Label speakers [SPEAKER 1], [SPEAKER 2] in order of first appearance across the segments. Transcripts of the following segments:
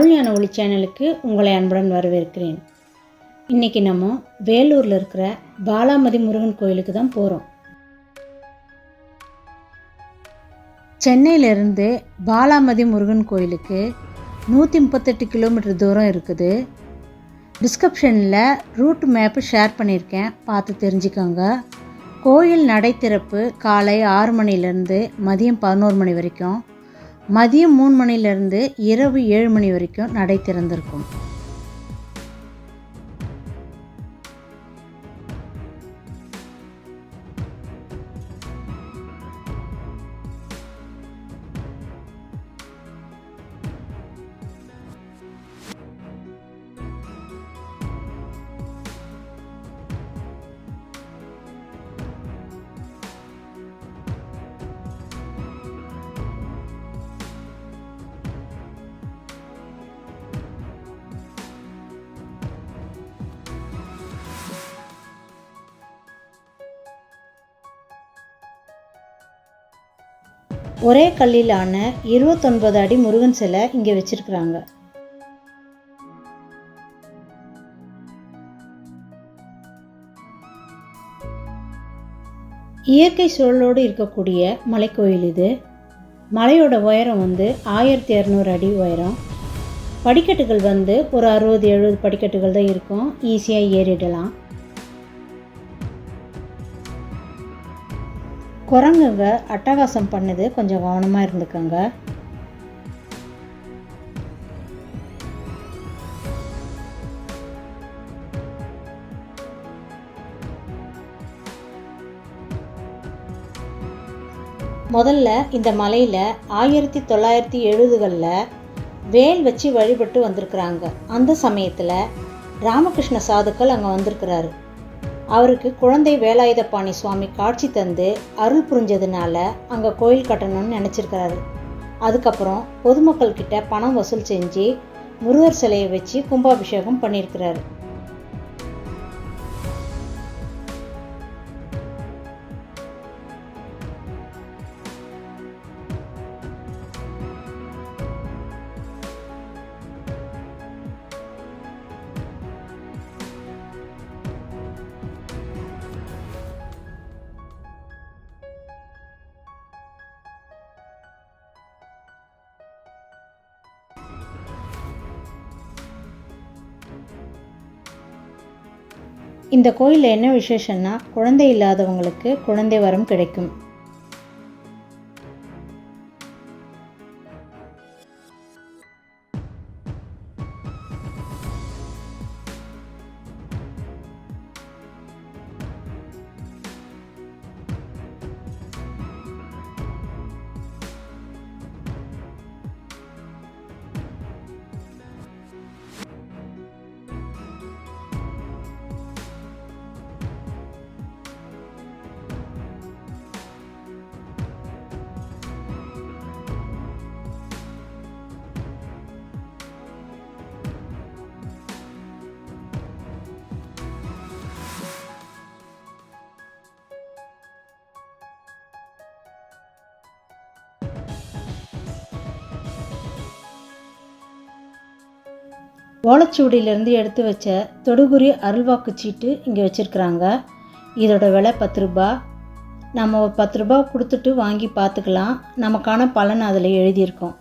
[SPEAKER 1] அருள்ஞான ஒளி சேனலுக்கு உங்களை அன்புடன் வரவேற்கிறேன். இன்றைக்கி நம்ம வேலூரில் இருக்கிற பாலாமதி முருகன் கோயிலுக்கு தான் போகிறோம். சென்னையிலேருந்து பாலாமதி முருகன் கோயிலுக்கு 138 கிலோமீட்டர் தூரம் இருக்குது. டிஸ்கிரிப்ஷனில் ரூட் மேப்பு ஷேர் பண்ணியிருக்கேன், பார்த்து தெரிஞ்சுக்கோங்க. கோயில் நடை திறப்பு காலை 6 மணிலேருந்து மதியம் 11 மணி வரைக்கும், மதியம் 3 மணிலேருந்து இரவு 7 மணி வரைக்கும் நடை திறந்திருக்கும். ஒரே கல்லிலான 29 அடி முருகன் சிலை இங்கே வச்சிருக்கிறாங்க. இயற்கை சூழலோடு இருக்கக்கூடிய மலைக்கோயில் இது. மலையோட உயரம் 1200 அடி உயரம். படிக்கட்டுகள் ஒரு 60-70 படிக்கட்டுகள் தான் இருக்கும், ஈஸியாக ஏறிடலாம். குரங்குங்க அட்டகாசம் பண்ணுது, கொஞ்சம் கவனமாக இருந்துக்கோங்க. முதல்ல இந்த மலையில் 1970களில் வேல் வச்சு வழிபட்டு வந்திருக்கிறாங்க. அந்த சமயத்தில் ராமகிருஷ்ண சாதுக்கள் அங்கே வந்திருக்கிறாரு. அவருக்கு குழந்தை வேலாயுதபாணி சுவாமி காட்சி தந்து அருள் புரிஞ்சதுனால அங்கே கோயில் கட்டணும்னு நினச்சிருக்கிறாரு. அதுக்கப்புறம் பொதுமக்கள்கிட்ட பணம் வசூல் செஞ்சு முருகர் சிலையை வச்சு கும்பாபிஷேகம் பண்ணியிருக்கிறாரு. இந்த கோயிலில் என்ன விசேஷம்னா, குழந்தை இல்லாதவங்களுக்கு குழந்தை வரம் கிடைக்கும். ஓலைச்சுவடியிலேருந்து எடுத்து வச்ச தொடுகுறி அருள்வாக்கு சீட்டு இங்கே வச்சுருக்குறாங்க. இதோட விலை 10 ரூபா. நம்ம ஒரு 10 ரூபா கொடுத்துட்டு வாங்கி பார்த்துக்கலாம். நமக்கான பலன் அதில் எழுதியிருக்கோம்.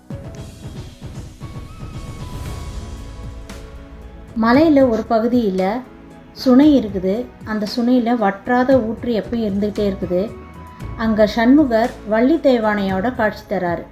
[SPEAKER 1] மலையில் ஒரு பகுதியில் சுனை இருக்குது. அந்த சுனையில் வற்றாத ஊற்று எப்பயும் இருந்துகிட்டே இருக்குது. அங்கே சண்முகர் வள்ளி தெய்வானையோட காட்சி தராரு.